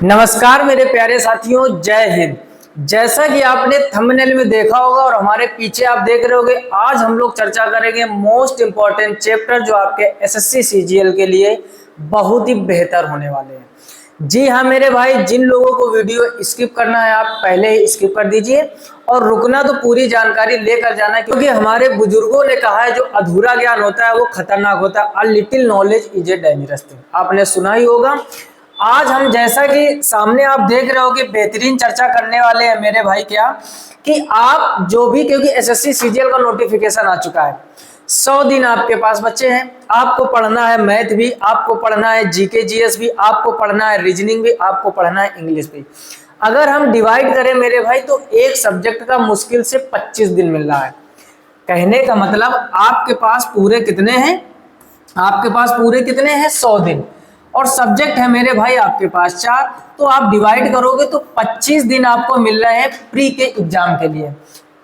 नमस्कार मेरे प्यारे साथियों, जय हिंद। जैसा कि आपने थंबनेल में देखा होगा और हमारे पीछे आप देख रहे होगे, आज हम लोग चर्चा करेंगे मोस्ट इंपॉर्टेंट चैप्टर जो आपके एसएससी सीजीएल के लिए बहुत ही बेहतर होने वाले हैं। जी हाँ मेरे भाई, जिन लोगों को वीडियो स्किप करना है आप पहले ही स्किप कर दीजिए और रुकना तो पूरी जानकारी लेकर जाना है, क्योंकि हमारे बुजुर्गों ने कहा है जो अधूरा ज्ञान होता है वो खतरनाक होता है। A little knowledge is a dangerous thing, आपने सुना ही होगा। आज हम जैसा कि सामने आप देख रहे हो कि बेहतरीन चर्चा करने वाले हैं मेरे भाई, क्या कि आप जो भी, क्योंकि एसएससी सीजीएल का नोटिफिकेशन आ चुका है, 100 दिन आपके पास बच्चे हैं। आपको पढ़ना है मैथ भी, आपको पढ़ना है जीके जीएस भी, आपको पढ़ना है रीजनिंग भी, आपको पढ़ना है इंग्लिश भी। अगर हम डिवाइड करें मेरे भाई तो एक सब्जेक्ट का मुश्किल से 25 दिन मिल रहा है। कहने का मतलब आपके पास पूरे कितने हैं, आपके पास पूरे कितने हैं 100 दिन, और सब्जेक्ट है मेरे भाई आपके पास 4, तो आप डिवाइड करोगे तो 25 दिन आपको मिल रहे हैं प्री के एग्जाम के लिए।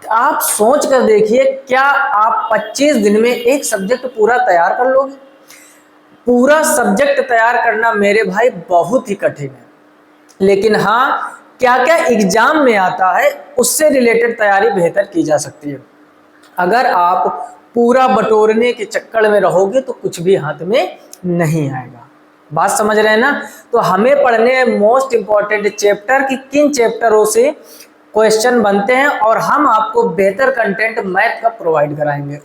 आप सोच कर देखिए, क्या आप 25 दिन में एक सब्जेक्ट पूरा तैयार कर लोगे? पूरा सब्जेक्ट तैयार करना मेरे भाई बहुत ही कठिन है, लेकिन हाँ क्या क्या एग्जाम में आता है उससे रिलेटेड तैयारी बेहतर की जा सकती है। अगर आप पूरा बटोरने के चक्कर में रहोगे तो कुछ भी हाथ में नहीं आएगा। बात समझ रहे हैं ना? तो हमें पढ़ने हैं मोस्ट इंपॉर्टेंट चैप्टर की किन चैप्टरों से क्वेश्चन बनते हैं, और हम आपको बेहतर कंटेंट मैथ का प्रोवाइड कराएंगे।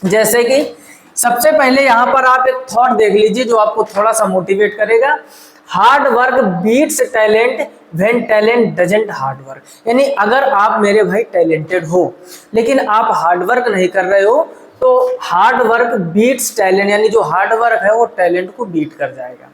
जैसे कि सबसे पहले यहाँ पर आप एक थॉट देख लीजिए जो आपको थोड़ा सा मोटिवेट करेगा। Hard work beats talent when talent doesn't hard work. यानी अगर आप मेरे भाई टैलेंटेड हो लेकिन आप हार्ड वर्क नहीं कर रहे हो तो हार्ड वर्क बीट्स टैलेंट, यानी जो हार्ड वर्क है वो टैलेंट को बीट कर जाएगा।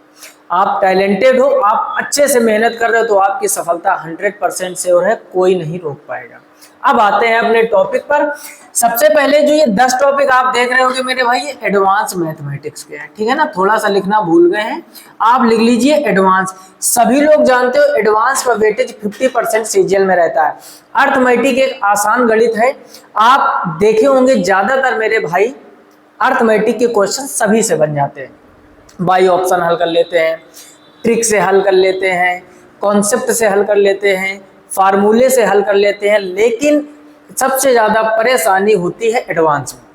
आप टैलेंटेड हो, आप अच्छे से मेहनत कर रहे हो तो आपकी सफलता 100% श्योर है, कोई नहीं रोक पाएगा। अब आते हैं अपने टॉपिक पर। सबसे पहले जो ये 10 टॉपिक आप देख रहे होंगे मेरे भाई, ये एडवांस मैथमेटिक्स के हैं, ठीक है ना? थोड़ा सा लिखना भूल गए हैं, आप लिख लीजिए एडवांस। सभी लोग जानते हो एडवांस का वेटेज 50% सीजीएल में रहता है। अर्थमेटिक एक आसान गणित है, आप देखे होंगे ज्यादातर मेरे भाई अर्थमेटिक के क्वेश्चन सभी से बन जाते हैं। बाई ऑप्शन हल कर लेते हैं, ट्रिक से हल कर लेते हैं, कॉन्सेप्ट से हल कर लेते हैं, फार्मूले से हल कर लेते हैं, लेकिन सबसे ज्यादा परेशानी होती है एडवांस में।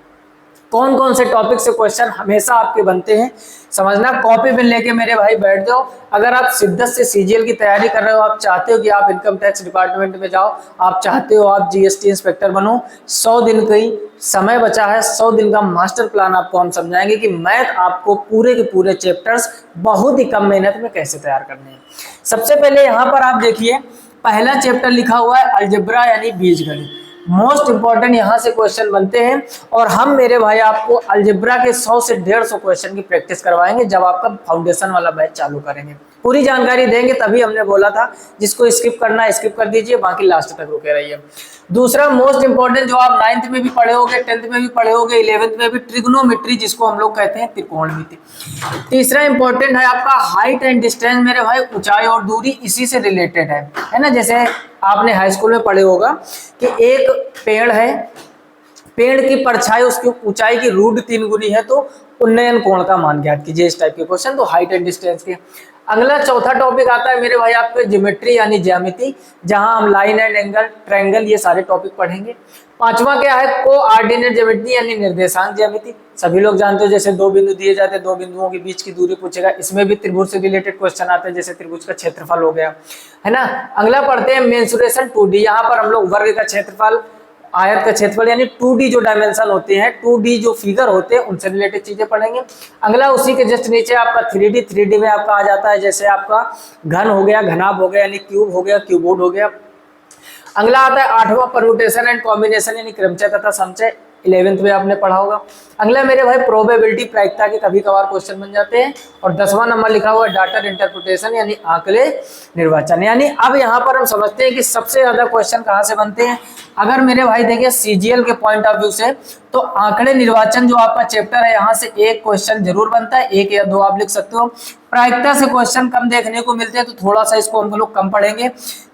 कौन कौन से टॉपिक से क्वेश्चन हमेशा आपके बनते हैं समझना, कॉपी में लेके मेरे भाई बैठ जाओ। अगर आप शिद्दत से सीजीएल की तैयारी कर रहे हो, आप चाहते हो कि आप इनकम टैक्स डिपार्टमेंट में जाओ, आप चाहते हो आप जीएसटी इंस्पेक्टर बनो, 100 दिन का ही समय बचा है, 100 दिन का मास्टर प्लान आपको हम समझाएंगे कि मैथ आपको पूरे के पूरे चैप्टर्स बहुत ही कम मेहनत में कैसे तैयार करने हैं। सबसे पहले यहाँ पर आप देखिए, पहला चैप्टर लिखा हुआ है अलजेब्रा यानी बीजगणित। मोस्ट इंपॉर्टेंट यहाँ से क्वेश्चन बनते हैं और हम मेरे भाई आपको अलजेब्रा के 100 से 150 क्वेश्चन की प्रैक्टिस करवाएंगे जब आपका फाउंडेशन वाला बैच चालू करेंगे। पूरी जानकारी देंगे, तभी हमने बोला था जिसको स्किप करना है स्किप कर दीजिए, बाकी लास्ट तक रुके रहिए। दूसरा मोस्ट इंपॉर्टेंट जो आप 9th में भी पढ़े होगे, 10th में भी पढ़े होगे, 11th में भी, ट्रिग्नोमेट्री जिसको हम लोग कहते हैं त्रिकोणमिति। तीसरा इंपॉर्टेंट है आपका हाइट एंड डिस्टेंस मेरे भाई, ऊंचाई और दूरी इसी से रिलेटेड है ना? जैसे आपने हाई स्कूल में पढ़े होगा कि एक पेड़ है, पेड़ की परछाई उसकी ऊंचाई की रूट 3 गुनी है तो उन्नयन कोण का मान ज्ञात कीजिए। इस टाइप के क्वेश्चन तो हाइट एंड डिस्टेंस के। अगला चौथा टॉपिक आता है मेरे भाई आपके ज्योमेट्री यानी ज्यामिति, जहां हम लाइन एंड एंगल, ट्रायंगल, ये सारे टॉपिक पढ़ेंगे। पांचवा क्या है, कोऑर्डिनेट ज्योमेट्री यानी निर्देशांक ज्यामिति। सभी लोग जानते हो जैसे दो बिंदु दिए जाते हैं, दो बिंदुओं के बीच की दूरी पूछेगा, इसमें भी त्रिभुज से रिलेटेड क्वेश्चन आते हैं, जैसे त्रिभुज का क्षेत्रफल हो गया, है ना? अगला पढ़ते हैं मेंसुरेशन 2D, यहाँ पर हम लोग वर्ग का क्षेत्रफल, आयत का क्षेत्रफल यानी 2D जो डायमेंशन होते हैं, 2D जो फिगर होते हैं उनसे रिलेटेड चीजें पढ़ेंगे। अगला उसी के जस्ट नीचे आपका 3D में आपका आ जाता है, जैसे आपका घन हो गया, घनाभ हो गया यानी क्यूब हो गया, क्यूबोर्ड हो गया। अगला आता है 8वां परम्यूटेशन एंड कॉम्बिनेशन यानी क्रमचय तथा समचय, 11th में आपने पढ़ा होगा। अगला मेरे भाई प्रोबेबिलिटी, प्रायिकता के कभी कभार क्वेश्चन बन जाते हैं। और 10वां नंबर लिखा हुआ है डाटा इंटरप्रिटेशन यानी आंकड़े निर्वाचन। यानी अब यहाँ पर हम समझते हैं कि सबसे ज्यादा क्वेश्चन कहाँ से बनते हैं। अगर मेरे भाई देखिए सीजीएल के पॉइंट ऑफ व्यू से तो आंकड़े निर्वाचन जो आपका चैप्टर है, यहाँ से एक क्वेश्चन जरूर बनता है, 1 या 2 आप लिख सकते हो। प्रायिकता से क्वेश्चन कम देखने को मिलते हैं तो थोड़ा सा इसको हम लोग कम पढ़ेंगे।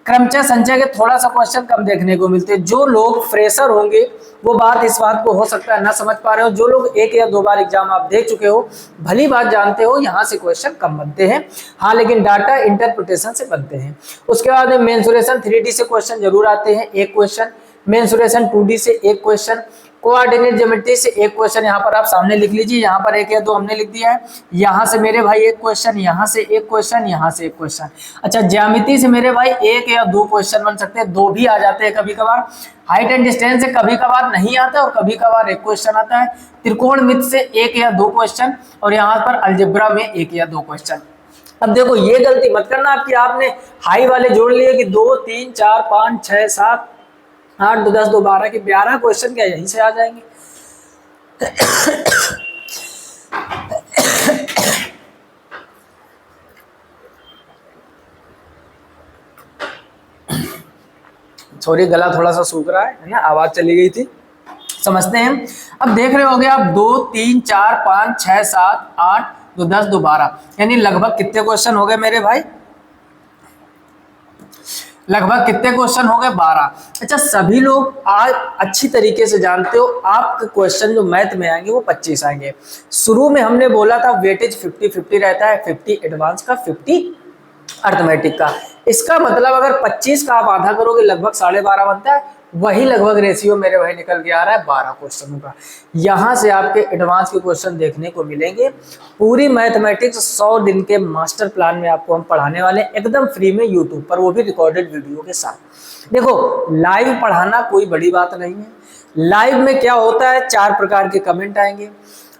क्रमचय संचय के थोड़ा सा क्वेश्चन कम देखने को मिलते हैं। जो लोग फ्रेशर होंगे वो इस बात को हो सकता है ना समझ पा रहे हो। जो लोग 1 या 2 बार एग्जाम आप दे चुके हो, भली बात जानते हो यहाँ से क्वेश्चन कम बनते हैं, हाँ लेकिन डाटा इंटरप्रिटेशन से बनते हैं। उसके बाद में मेंसुरेशन 3D से क्वेश्चन जरूर आते हैं, 1 क्वेश्चन, मेंसुरेशन 2D से 1 क्वेश्चन, कोऑर्डिनेट ज्योमेट्री से 1 क्वेश्चन यहाँ पर आप सामने लिख लीजिए। यहाँ पर 1 या 2 हमने लिख दिया है। यहाँ से मेरे भाई 1 क्वेश्चन, यहाँ से 1 क्वेश्चन, यहाँ से 1 क्वेश्चन। अच्छा, ज्यामिति से मेरे भाई 1 या 2 क्वेश्चन बन सकते हैं, 2 भी आ जाते हैं कभी कभार। हाइट एंड डिस्टेंस से कभी कभार नहीं आता और कभी कभार 1 क्वेश्चन आता है। त्रिकोणमिति से 1 या 2 क्वेश्चन और यहाँ पर अलजेब्रा में 1 या 2 क्वेश्चन। अब देखो ये गलती मत करना आपकी, आपने हाई वाले जोड़ लिए कि 2 3 4 5 6 7 8 2 10 2 12 के 11 क्वेश्चन क्या यहीं से आ जाएंगे। सॉरी, गला थोड़ा सा सूख रहा है ना, आवाज चली गई थी। समझते हैं। अब देख रहे होगे आप 2 3 4 5 6 7 8 2 10 2 12, यानी लगभग कितने क्वेश्चन हो गए मेरे भाई? लगभग कितने क्वेश्चन हो गए? 12। अच्छा, सभी लोग आज अच्छी तरीके से जानते हो आपके क्वेश्चन जो मैथ में आएंगे वो 25 आएंगे। शुरू में हमने बोला था वेटेज 50-50 रहता है, 50 एडवांस का, 50 अर्थमेटिक का। इसका मतलब अगर 25 का आप आधा करोगे लगभग 12.5 बनता है, वही लगभग रेशियो मेरे भाई निकल के आ रहा है 12 क्वेश्चनों का। यहाँ से आपके एडवांस के क्वेश्चन देखने को मिलेंगे। पूरी मैथमेटिक्स 100 दिन के मास्टर प्लान में आपको हम पढ़ाने वाले एकदम फ्री में यूट्यूब पर, वो भी रिकॉर्डेड वीडियो के साथ। देखो, लाइव पढ़ाना कोई बड़ी बात नहीं है। लाइव में क्या होता है, 4 प्रकार के कमेंट आएंगे,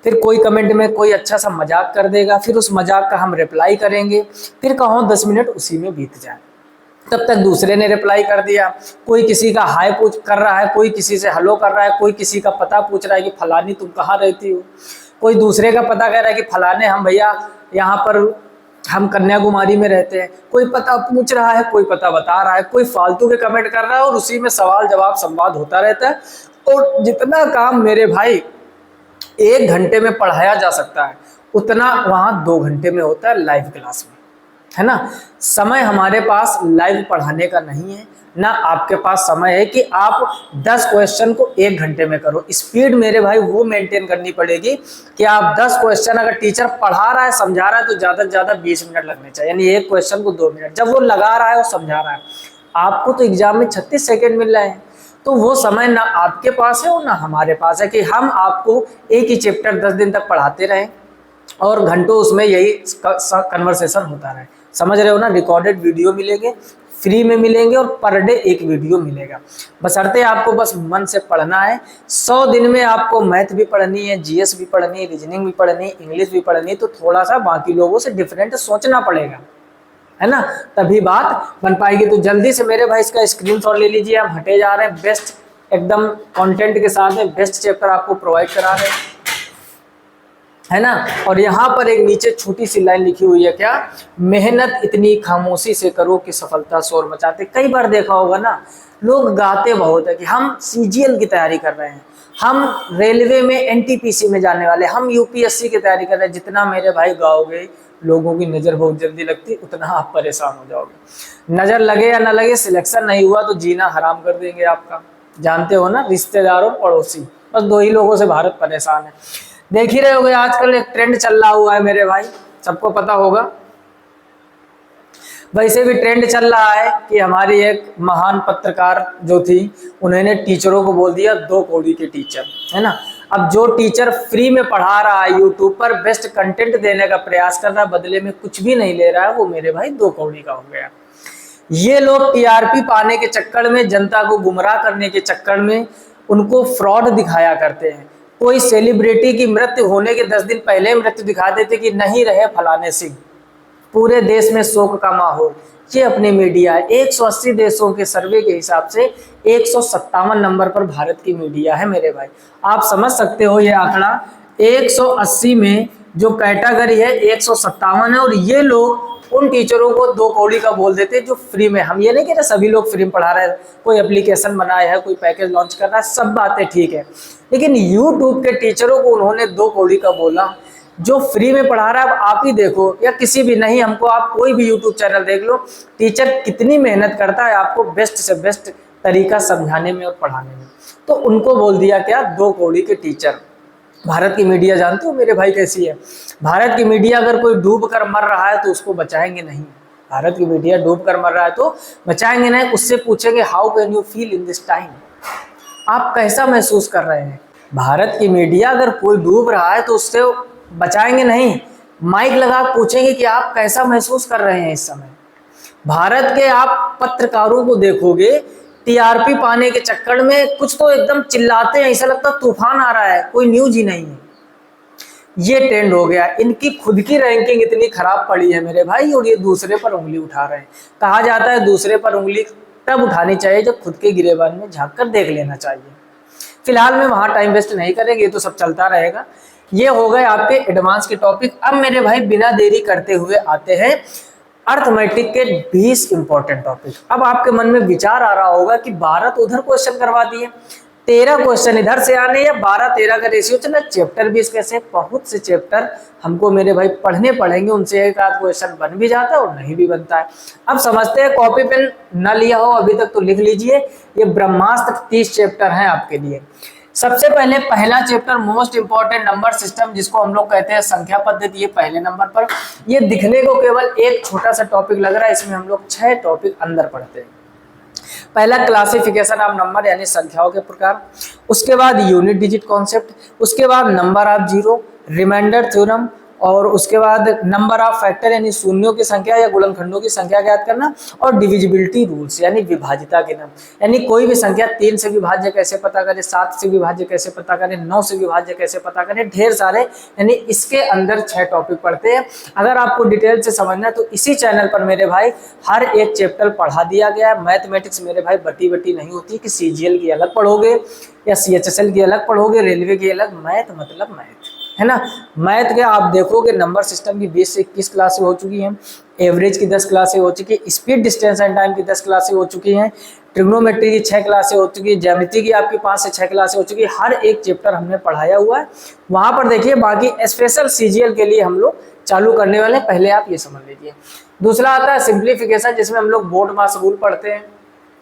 फिर कोई कमेंट में कोई अच्छा सा मजाक कर देगा, फिर उस मजाक का हम रिप्लाई करेंगे, फिर कहो 10 मिनट उसी में बीत जाए, तब तक दूसरे ने रिप्लाई कर दिया। कोई किसी का हाय पूछ कर रहा है, कोई किसी से हेलो कर रहा है, कोई किसी का पता पूछ रहा है कि फलानी तुम कहाँ रहती हो, कोई दूसरे का पता कह रहा है कि फलाने हम भैया यहाँ पर हम कन्याकुमारी में रहते हैं। कोई पता पूछ रहा है, कोई पता बता रहा है, कोई फालतू के कमेंट कर रहा है और उसी में सवाल जवाब संवाद होता रहता है। और जितना काम मेरे भाई 1 घंटे में पढ़ाया जा सकता है उतना वहाँ 2 घंटे में होता है लाइव क्लास में, है ना। समय हमारे पास लाइव पढ़ाने का नहीं है, ना आपके पास समय है कि आप 10 क्वेश्चन को 1 घंटे में करो। स्पीड मेरे भाई वो मेंटेन करनी पड़ेगी कि आप 10 क्वेश्चन अगर टीचर पढ़ा रहा है, समझा रहा है तो ज़्यादा से ज़्यादा 20 मिनट लगने चाहिए, यानी 1 क्वेश्चन को 2 मिनट। जब वो लगा रहा है और समझा रहा है, आपको तो एग्जाम में 36 सेकेंड मिल रहे हैं, तो वो समय ना आपके पास है और ना हमारे पास है कि हम आपको एक ही चैप्टर 10 दिन तक पढ़ाते रहें और घंटों उसमें यही कन्वर्सेशन होता रहे। समझ रहे हो ना। रिकॉर्डेड वीडियो मिलेंगे, फ्री में मिलेंगे और पर डे 1 वीडियो मिलेगा। बशर्ते आपको बस मन से पढ़ना है। 100 दिन में आपको मैथ भी पढ़नी है, जीएस भी पढ़नी है, रीजनिंग भी पढ़नी है, इंग्लिश भी पढ़नी है, तो थोड़ा सा बाकी लोगों से डिफरेंट सोचना पड़ेगा, है ना, तभी बात बन पाएगी। तो जल्दी से मेरे भाई इसका स्क्रीनशॉट ले लीजिए। हम हटे जा रहे हैं, बेस्ट एकदम कंटेंट के साथ में बेस्ट चैप्टर आपको प्रोवाइड करा रहे हैं, है ना। और यहाँ पर एक नीचे छोटी सी लाइन लिखी हुई है, क्या? मेहनत इतनी खामोशी से करो कि सफलता शोर मचाते। कई बार देखा होगा ना, लोग गाते बहुत है कि हम सीजीएल की तैयारी कर रहे हैं, हम रेलवे में एनटीपीसी में जाने वाले, हम यूपीएससी की तैयारी कर रहे हैं। जितना मेरे भाई गाओगे, लोगों की नज़र बहुत जल्दी लगती, उतना आप परेशान हो जाओगे। नज़र लगे या ना लगे, सिलेक्शन नहीं हुआ तो जीना हराम कर देंगे आपका। जानते हो ना, रिश्तेदार और पड़ोसी, बस 2 ही लोगों से भारत परेशान है। देख ही रहे होगे आजकल एक ट्रेंड चल रहा हुआ है मेरे भाई, सबको पता होगा। वैसे भी ट्रेंड चल रहा है कि हमारी एक महान पत्रकार जो थी, उन्होंने टीचरों को बोल दिया 2 कौड़ी के टीचर, है ना। अब जो टीचर फ्री में पढ़ा रहा है, यूट्यूब पर बेस्ट कंटेंट देने का प्रयास कर रहा है, बदले में कुछ भी नहीं ले रहा है, वो मेरे भाई 2 कौड़ी का हो गया। ये लोग टीआरपी पाने के चक्कर में, जनता को गुमराह करने के चक्कर में उनको फ्रॉड दिखाया करते हैं। कोई सेलिब्रिटी की मृत्यु होने के 10 दिन पहले मृत्यु दिखा देते कि नहीं रहे फलाने सिंह, पूरे देश में शोक का माहौल। ये अपने मीडिया है। 180 देशों के सर्वे के हिसाब से 157 नंबर पर भारत की मीडिया है मेरे भाई। आप समझ सकते हो ये आंकड़ा, 180 में जो कैटेगरी है 157 है। और ये लोग उन टीचरों को 2 कौड़ी का बोल देते हैं जो फ्री में। हम ये नहीं कह रहे सभी लोग फ्री में पढ़ा रहे हैं, कोई एप्लीकेशन बनाया है, कोई पैकेज लॉन्च कर रहा है, सब बातें ठीक है, लेकिन यूट्यूब के टीचरों को उन्होंने 2 कौड़ी का बोला। जो फ्री में पढ़ा रहा है, अब आप ही देखो या किसी भी नहीं, हमको आप कोई भी यूट्यूब चैनल देख लो, टीचर कितनी मेहनत करता है आपको बेस्ट से बेस्ट तरीका समझाने में और पढ़ाने में। तो उनको बोल दिया क्या, 2 कौड़ी के टीचर। भारत की मीडिया जानते हो मेरे भाई कैसी है? भारत की मीडिया अगर कोई डूब कर मर रहा है तो उसको बचाएंगे नहीं। भारत की मीडिया डूब कर मर रहा है तो बचाएंगे नहीं, उससे पूछेंगे how can you feel in this time, आप कैसा महसूस कर रहे हैं। भारत की मीडिया अगर कोई डूब रहा है तो उससे बचाएंगे नहीं, माइक लगा पूछेंगे कि आप कैसा महसूस कर रहे हैं इस समय। भारत के आप पत्रकारों को देखोगे, टीआरपी पाने के चक्कर में कुछ तो एकदम चिल्लाते हैं, ऐसा लगता है तूफान आ रहा है, कोई न्यूज ही नहीं है। ये ट्रेंड हो गया, इनकी खुद की रैंकिंग इतनी खराब पड़ी है मेरे भाई, और ये दूसरे पर उंगली उठा रहे हैं। कहा जाता है दूसरे पर उंगली तब उठानी चाहिए जब खुद के गिरेबान में झांक कर देख लेना चाहिए। फिलहाल में वहां टाइम वेस्ट नहीं करेंगे, ये तो सब चलता रहेगा। ये हो गए आपके एडवांस के टॉपिक। अब मेरे भाई बिना देरी करते हुए आते हैं अर्थमेटिक के 20 इंपॉर्टेंट टॉपिक। अब आपके मन में विचार आ रहा होगा कि 12 तो उधर क्वेश्चन करवा दिए, 13 क्वेश्चन इधर से आने या 12-13 का रेशियो चलना, चैप्टर 20 कैसे? बहुत से चैप्टर हमको मेरे भाई पढ़ने पड़ेंगे, उनसे एक आध क्वेश्चन बन भी जाता है और नहीं भी बनता है। अब समझते हैं, कॉपी पेन न लिया हो अभी तक तो लिख लीजिए, ये ब्रह्मास्त्र 30 चैप्टर हैं आपके लिए। सबसे पहले पहला chapter most important number system, जिसको हम लोग कहते हैं संख्या पद्धति, ये पहले नंबर पर। ये दिखने को केवल एक छोटा सा टॉपिक लग रहा है, इसमें हम लोग 6 टॉपिक अंदर पढ़ते हैं। पहला क्लासिफिकेशन ऑफ नंबर यानी संख्याओं के प्रकार, उसके बाद यूनिट डिजिट कॉन्सेप्ट, उसके बाद number of zero, remainder theorem, और उसके बाद नंबर ऑफ फैक्टर यानी शून्यों की संख्या या गुणनखंडों की संख्या ज्ञात करना, और डिविजिबिलिटी रूल्स यानी विभाजिता के नाम, यानी कोई भी संख्या 3 से विभाज्य कैसे पता करें, 7 से विभाज्य कैसे पता करें, 9 से विभाज्य कैसे पता करें, ढेर सारे, यानी इसके अंदर 6 टॉपिक पढ़ते हैं। अगर आपको डिटेल से समझना है तो इसी चैनल पर मेरे भाई हर एक चैप्टर पढ़ा दिया गया है। मैथमेटिक्स मेरे भाई बटी नहीं होती कि सीजीएल की अलग पढ़ोगे या सीएचएसएल की अलग पढ़ोगे, रेलवे की अलग, मैथ मतलब मैथ है ना। मैथ के आप देखोगे नंबर सिस्टम की 20 से 21 क्लासें हो चुकी हैं, एवरेज की 10 क्लासें हो चुकी है, स्पीड डिस्टेंस एंड टाइम की 10 क्लासें हो चुकी हैं, ट्रिग्नोमेट्री की 6 क्लासें हो चुकी है, ज्यामिति की आपकी 5 से 6 क्लासें हो चुकी है। हर एक चैप्टर हमने पढ़ाया हुआ है वहां पर, देखिए। बाकी स्पेशल सीजीएल के लिए हम लोग चालू करने वाले हैं, पहले आप ये समझ लीजिए। दूसरा आता है सिंप्लीफिकेशन, जिसमें हम लोग बोर्ड मास रूल पढ़ते हैं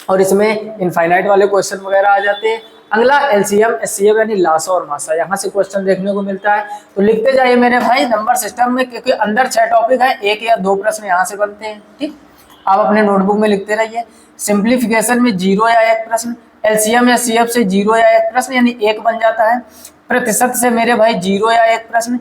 और इसमें इनफाइनाइट वाले क्वेश्चन वगैरह आ जाते हैं। अगला एलसीएम एचसीएफ यानी लासा और मासा, यहाँ से क्वेश्चन देखने को मिलता है, तो लिखते जाइए मेरे भाई नंबर सिस्टम में, क्योंकि अंदर 6 टॉपिक है, 1 या 2 प्रश्न यहाँ से बनते हैं। ठीक, आप अपने नोटबुक में लिखते रहिए। सिंप्लीफिकेशन में 0 या 1 प्रश्न, एलसीएम या सीएफ से 0 या 1 प्रश्न यानी 1 बन जाता है। प्रतिशत से मेरे भाई 0 या 1 प्रश्न,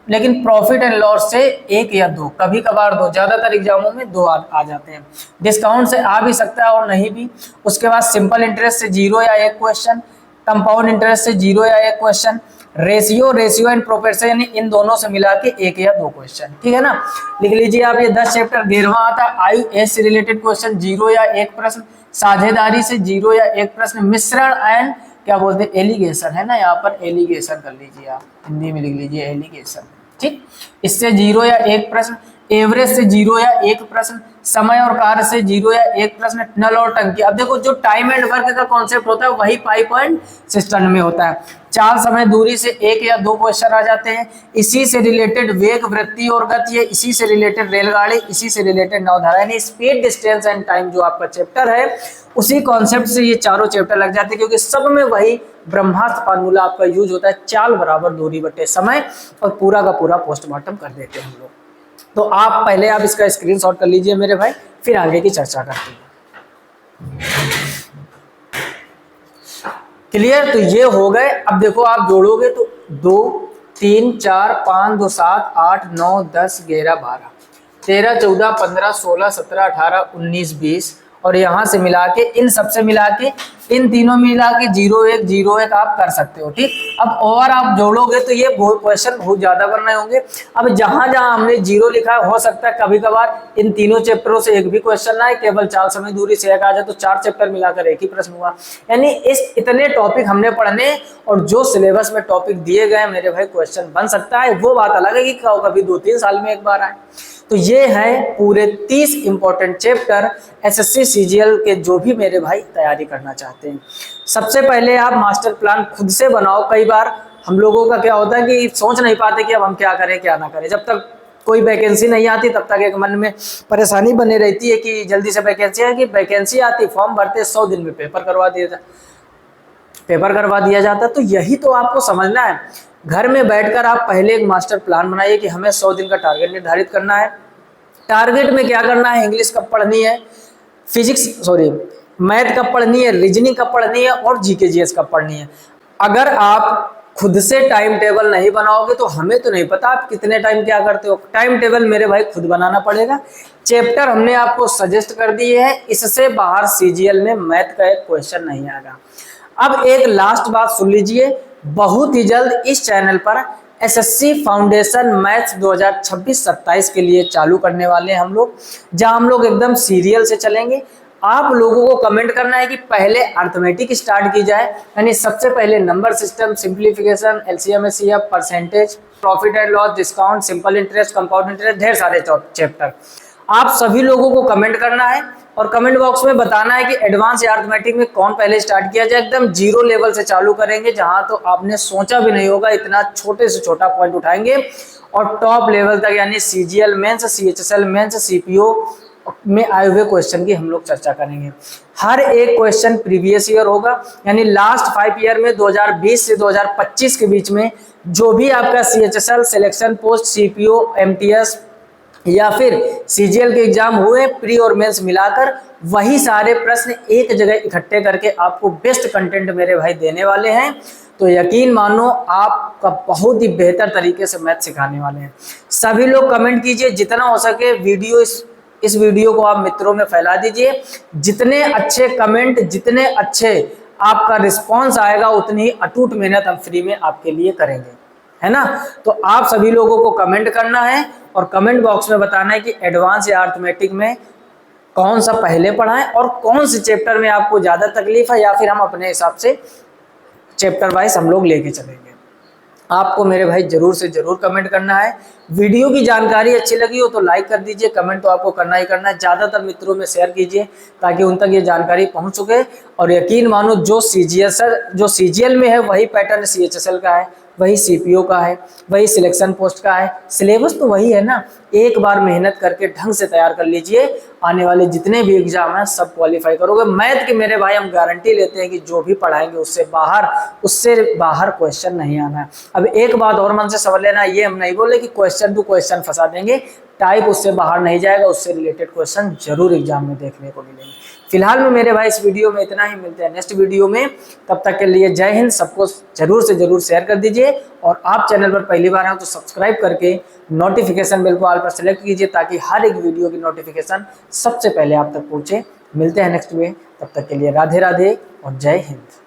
लेकिन प्रॉफिट एंड लॉस से 1 या 2, कभी कभार 2, ज्यादातर एग्जामों में 2 आ जाते हैं। डिस्काउंट से आ भी सकता है और नहीं भी। उसके बाद सिंपल इंटरेस्ट से 0 या 1 क्वेश्चन, कंपाउंड इंटरेस्ट से 0 या 1 क्वेश्चन, रेशियो एंड प्रोपोर्शन यानी इन दोनों से मिला के 1 या 2 क्वेश्चन। ठीक है ना, लिख लीजिए आप ये 10 चैप्टर। 13वां आता है आयु एज से रिलेटेड क्वेश्चन, 0 या 1 प्रश्न, साझेदारी से 0 या 1 प्रश्न, मिश्रण एंड क्या बोलते हैं एलिगेशन, है ना, यहाँ पर एलिगेशन कर लीजिए आप, हिंदी में लिख लीजिए एलिगेशन। ठीक, इससे 0 या 1 प्रश्न, एवरेज से 0 या 1 प्रश्न, समय और कार्य से 0 या 1 प्रश्न, नल और टंकी। अब देखो जो टाइम एंड वर्क का कॉन्सेप्ट होता है वही पाइप एंड सिस्टम में होता है। चाल समय दूरी से 1 या 2 क्वेश्चन आ जाते हैं। इसी से रिलेटेड वेग वृत्ति और गति है, इसी से रिलेटेड रेलगाड़ी, इसी से रिलेटेड नौधारा, यानी स्पीड डिस्टेंस एंड टाइम जो आपका चैप्टर है उसी कॉन्सेप्ट से ये चारों चैप्टर लग जाते हैं, क्योंकि सब में वही ब्रह्मास्त्र फार्मूला आपका यूज होता है, चाल बराबर दूरी बटे समय, और पूरा का पूरा पोस्टमार्टम कर देते हैं हम लोग। तो आप पहले आप इसका स्क्रीनशॉट कर लीजिए मेरे भाई, फिर आगे की चर्चा करते हैं। क्लियर, तो ये हो गए। अब देखो आप जोड़ोगे तो 2 3 4 5 2 7 8 9 10 11 12 13 14 15 16 17 18 19 20, और यहाँ से मिला के इन सबसे मिला के इन तीनों मिला के 0 1 0 1 आप कर सकते हो। ठीक, अब और आप जोड़ोगे तो ये क्वेश्चन बहुत ज्यादा बन रहे होंगे। अब जहां जहां हमने 0 लिखा है, हो सकता है कभी कभार इन तीनों चैप्टरों से एक भी क्वेश्चन ना है, केवल चाल समय दूरी से एक आ जाए, तो 4 चैप्टर मिलाकर एक ही प्रश्न हुआ। यानी इस इतने टॉपिक हमने पढ़ने, और जो सिलेबस में टॉपिक दिए गए मेरे भाई क्वेश्चन बन सकता है, वो बात अलग है कि कभी 2-3 साल में एक बार आए। तो ये है पूरे 30 इंपॉर्टेंट चैप्टर एसएससी सीजीएल के, जो भी मेरे भाई तैयारी करना चाहते हैं। सबसे पहले आप मास्टर प्लान खुद से बनाओ। कई बार हम लोगों का क्या होता है कि सोच नहीं पाते कि अब हम क्या करें क्या ना करें। जब तक कोई वैकेंसी नहीं आती तब तक एक मन में परेशानी बनी रहती है कि जल्दी से वैकेंसी है, कि वैकेंसी आती, फॉर्म भरते 100 दिन में पेपर करवा दिया जाता। तो यही तो आपको समझना है। घर में बैठकर आप पहले एक मास्टर प्लान बनाइए कि हमें 100 दिन का टारगेट निर्धारित करना है। टारगेट में क्या करना है, इंग्लिश कब पढ़नी है, मैथ कब पढ़नी है, रीजनिंग कब पढ़नी है और जीके जीएस कब पढ़नी है। अगर आप खुद से टाइम टेबल नहीं बनाओगे तो हमें तो नहीं पता आप कितने टाइम क्या करते हो। टाइम टेबल मेरे भाई खुद बनाना पड़ेगा। चैप्टर हमने आपको सजेस्ट कर दिए है, इससे बाहर सीजीएल में मैथ का एक क्वेश्चन नहीं आएगा। अब एक लास्ट बात सुन लीजिए, बहुत ही जल्द इस चैनल पर एसएससी फाउंडेशन मैथ्स 2026-27 के लिए चालू करने वाले हैं हम लोग, जहां हम लोग एकदम सीरियल से चलेंगे। आप लोगों को कमेंट करना है कि पहले अर्थमेटिक स्टार्ट की जाए, यानी सबसे पहले number system, simplification, LCM HCF, percentage, profit and loss, discount, simple interest, compound interest, ढेर सारे चैप्टर आप सभी लोगों को कमेंट करना है और कमेंट बॉक्स में बताना है कि एडवांस या अर्थमेटिक में कौन पहले स्टार्ट किया जाए। एकदम जीरो लेवल से चालू करेंगे, जहां तो आपने सोचा भी नहीं होगा, इतना छोटे से छोटा पॉइंट उठाएंगे और टॉप लेवल तक, यानी CGL mains, CHSL mains, CPO में आए हुए क्वेश्चन की हम लोग चर्चा करेंगे। हर एक क्वेश्चन प्रीवियस ईयर होगा, यानी लास्ट 5 ईयर में 2020 से 2025 के बीच में जो भी आपका CHSL, selection post, CPO, MTS या फिर सीजीएल के एग्जाम हुए प्री और मेंस मिलाकर, वही सारे प्रश्न एक जगह इकट्ठे करके आपको बेस्ट कंटेंट मेरे भाई देने वाले हैं। तो यकीन मानो आपका बहुत ही बेहतर तरीके से मैथ सिखाने वाले हैं। सभी लोग कमेंट कीजिए, जितना हो सके वीडियो इस वीडियो को आप मित्रों में फैला दीजिए। जितने अच्छे कमेंट, जितने अच्छे आपका रिस्पॉन्स आएगा, उतनी ही अटूट मेहनत हम फ्री में आपके लिए करेंगे, है ना। तो आप सभी लोगों को कमेंट करना है और कमेंट बॉक्स में बताना है कि एडवांस या अर्थमेटिक में कौन सा पहले पढ़ाएं और कौन से चैप्टर में आपको ज्यादा तकलीफ है, या फिर हम अपने हिसाब से चैप्टर वाइज हम लोग लेके चलेंगे। आपको मेरे भाई जरूर से जरूर कमेंट करना है। वीडियो की जानकारी अच्छी लगी हो तो लाइक कर दीजिए, कमेंट तो आपको करना ही करना है। ज़्यादातर मित्रों में शेयर कीजिए ताकि उन तक ये जानकारी पहुंच सके। और यकीन मानो जो सीजीएल में है वही पैटर्न सीएचएसएल का है, वही सीपीओ का है, वही सिलेक्शन पोस्ट का है। सिलेबस तो वही है ना। एक बार मेहनत करके ढंग से तैयार कर लीजिए, आने वाले जितने भी एग्जाम हैं सब क्वालिफाई करोगे। मैथ की मेरे भाई हम गारंटी लेते हैं कि जो भी पढ़ाएंगे उससे बाहर क्वेश्चन नहीं आना है। अब एक बात और मन से समझ लेना, ये हम नहीं बोले कि क्वेश्चन टू क्वेश्चन फंसा देंगे, टाइप उससे बाहर नहीं जाएगा, उससे रिलेटेड क्वेश्चन जरूर एग्जाम में देखने को मिलेंगे। फिलहाल में मेरे भाई इस वीडियो में इतना ही, मिलते हैं नेक्स्ट वीडियो में। तब तक के लिए जय हिंद। सबको जरूर से जरूर शेयर कर दीजिए और आप चैनल पर पहली बार आए तो सब्सक्राइब करके नोटिफिकेशन बेल को ऑल पर सेलेक्ट कीजिए ताकि हर एक वीडियो की नोटिफिकेशन सबसे पहले आप तक पहुंचे। मिलते हैं नेक्स्ट में, तब तक के लिए राधे राधे और जय हिंद।